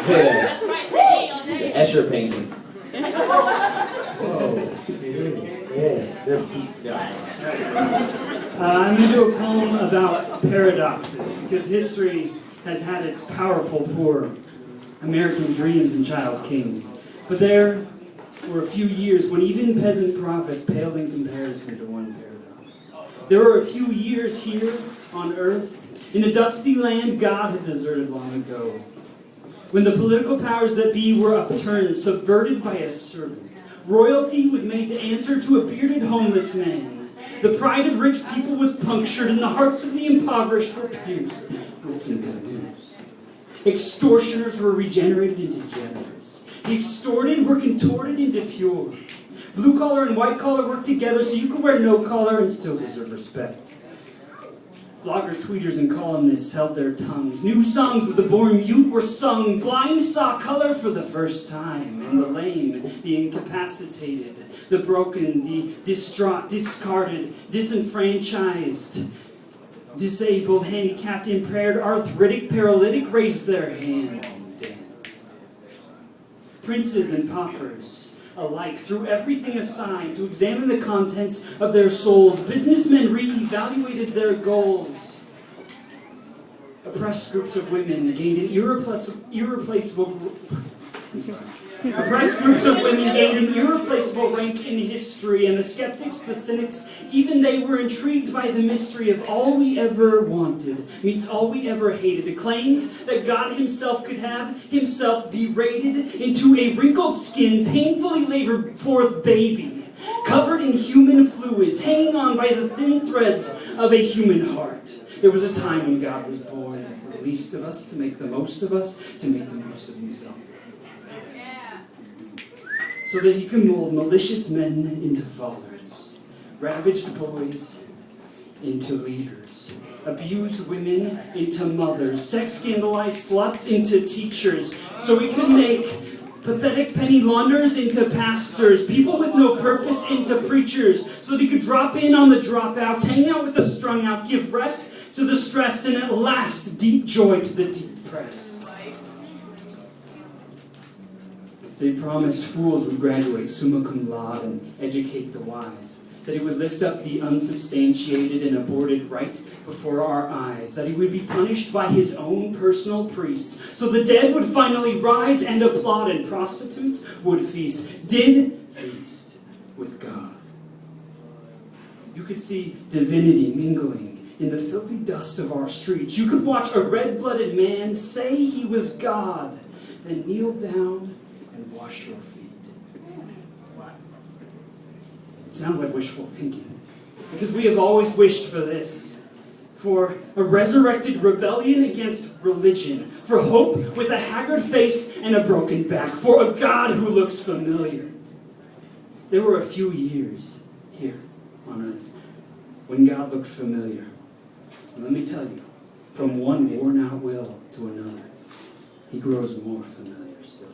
That's right. It's an Escher painting. Whoa. I'm going to do a poem about paradoxes, because history has had its powerful pour. American dreams and child kings. But there were a few years when even peasant prophets paled in comparison to one paradox. There were a few years here on earth, in a dusty land God had deserted long ago, when the political powers that be were upturned, subverted by a servant. Royalty was made to answer to a bearded homeless man. The pride of rich people was punctured, and the hearts of the impoverished were pierced with some good news. Extortioners were regenerated into generous. The extorted were contorted into pure. Blue collar and white collar worked together so you could wear no collar and still deserve respect. Bloggers, tweeters, and columnists held their tongues. New songs of the born mute were sung. Blind saw color for the first time. And the lame, the incapacitated, the broken, the distraught, discarded, disenfranchised, disabled, handicapped, impaired, arthritic, paralytic raised their hands and danced. Princes and paupers alike threw everything aside to examine the contents of their souls. Businessmen re-evaluated their goals. Oppressed groups of women gained an irreplaceable rank in history, and the skeptics, the cynics, even they were intrigued by the mystery of all we ever wanted meets all we ever hated. The claims that God himself could have himself berated into a wrinkled skin, painfully labored forth baby, covered in human fluids, hanging on by the thin threads of a human heart. There was a time when God was born, and for the least of us to make the most of us, to make the most of himself. So that he could mold malicious men into fathers, ravaged boys into leaders, abused women into mothers, sex-scandalized sluts into teachers, so he could make pathetic penny launderers into pastors, people with no purpose into preachers, so that he could drop in on the dropouts, hang out with the strung out, give rest to the stressed, and at last deep joy to the depressed. They promised fools would graduate summa cum laude and educate the wise, that he would lift up the unsubstantiated and aborted right before our eyes, that he would be punished by his own personal priests, so the dead would finally rise and applaud, and prostitutes would feast, did feast with God. You could see divinity mingling in the filthy dust of our streets. You could watch a red-blooded man say he was God, then kneel down and wash your feet. It sounds like wishful thinking, because we have always wished for this, for a resurrected rebellion against religion, for hope with a haggard face and a broken back, for a God who looks familiar. There were a few years here on earth when God looked familiar. And let me tell you, from one worn-out will to another, he grows more familiar still.